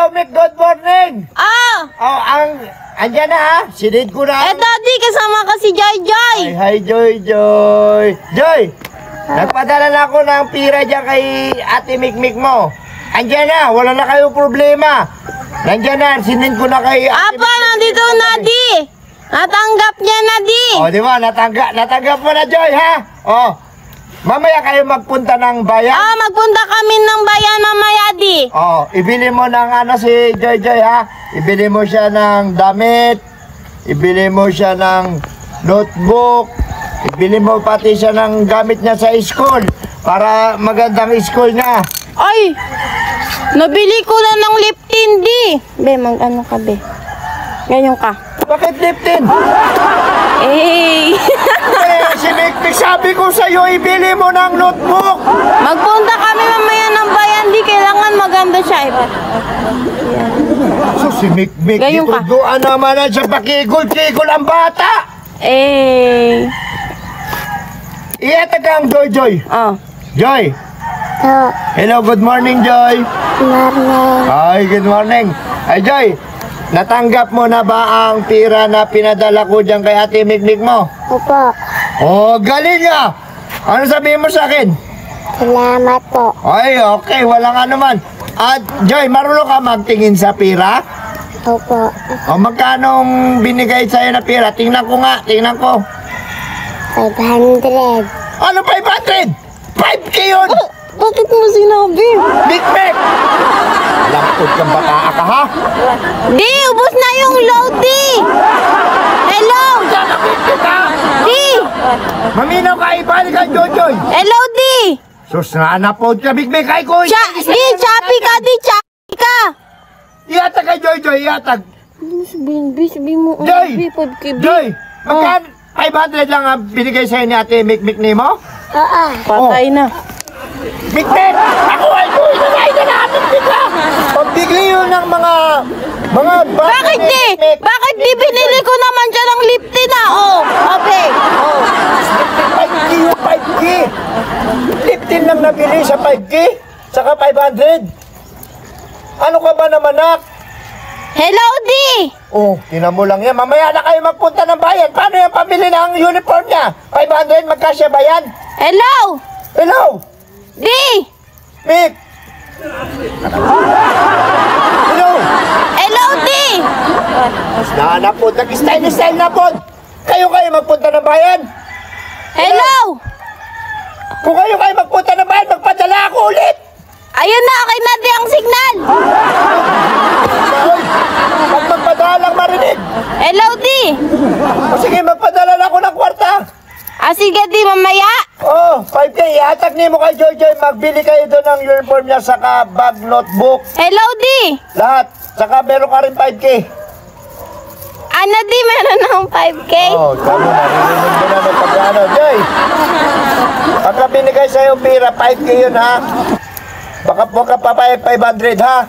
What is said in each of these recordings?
Hello, Mick. Good morning. Ah! Andyan na ha. Sinid ko na. Eh, Daddy, kasama ka si Joy Joy. Ay, hi, Joy. Joy, nagpadala na ako ng pira dyan kay Ate Mikmik mo. Andyan na. Wala na kayong problema. Nandyan na. Sinid ko na kay Ate Apa, nandito na, Di. Natanggap niya na, Di. O, di ba? Natanggap mo na, Joy, ha? O, mamaya kayo magpunta ng bayan. Magpunta kami ng bayan mamaya, Di. Oh, ibili mo ng si Joy ha. Ibili mo siya ng damit. Ibili mo siya ng notebook. Ibili mo pati siya ng gamit niya sa school para magandang school niya. Ay, nabili ko na ng lip tint, Di. Be, mag-ano ka, Be? Ganyan ka. Bakit liptin? Eh. Si Mikmik, sabi ko sa'yo, ibili mo ng notebook. Magpunta kami mamaya ng bayan, Di. Kailangan maganda siya. So, si Mikmik, Ganyan ka. ituduan naman na siya pakigol-kigol ang bata. Eh. Iatag ang Joy. Oh. Joy. Hello, good morning, Joy. Morning. Ay, good morning. Ay, Joy, natanggap mo na ba ang pira na pinadala ko dyan kay Ate Mikmik mo? Opo. Oh, galing ah! Ano sabihin mo sa akin? Salamat po. Ay, okay, walang ano man. At, Joy, marunong ka magtingin sa pira? Opo. O, magkanong binigay sa'yo na pira? Tingnan ko nga, tingnan ko. 500. Ano 500? 5K yun! Bakit mo sinabi? Mikmik! Lampot kang bata ka, ha? Di, ubos na yung load, Di. Hello. Di. Maminaw ka, ibalik ka, Joy. Hello, Di. Sus, naanapod ka, Mikmik. Ay, ko. Di, chappy ka, Di. Chappy ka. Iatag ka, Joy, iatag. Sabihin mo. Joy! Joy! Magkan 500 lang ang binigay sa'yo ni Ate Mikmik ni mo? Oo. Patay na. Mikmik! Ako ay kuhin na nga inanapit ka! Pagbigay yun ng mga bata Bakit, ni Di? Mikmik. Bakit Di? Binili ko naman siya ng lip tint na. Oh, okay. Oh. 5K yung 5K! Liptin lang nabili sa 5K? Saka 500? Ano ka ba naman, nak? Hello, Di. Oh, tinan mo lang yan. Mamaya na kayo magpunta ng bayan. Paano yung pabili ng uniform niya? 500, magkasya ba yan? Hello. Hello! Di. Mik! Hello! Hello, Di. Nanapod, nag-style na po! Kayo magpunta ng bayan! Hello. Kung kayo magpunta ng bayan, magpadala ako ulit! Ayun na, okay na, Di, ang signal. Hoy! Pag magpadala lang marinig! Hello, Di. O sige, magpadala na ako ng kwarta! Sige, Di, mamaya. Oh, 5K, ihatag niyo mo kay Joy. Magbili kayo doon ng uniform niya, saka bag, notebook, Hello, Di. lahat. Saka meron ka rin 5K. Ano, Di, meron ng 5K? Oh, tama na. Narinig mo na ng pag-ano. Joy, pagka binigay sa'yo pira, 5K yun, ha? Baka po ka papayag 500, ha?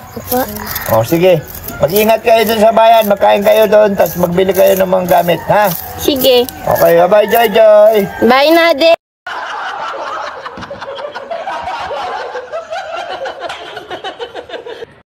Oh, sige. Mag-ingat kayo dun sa bayan. Magkain kayo doon, tapos magbili kayo ng mga gamit, ha? Sige. Okay, bye-bye, Joy. Bye na, Di.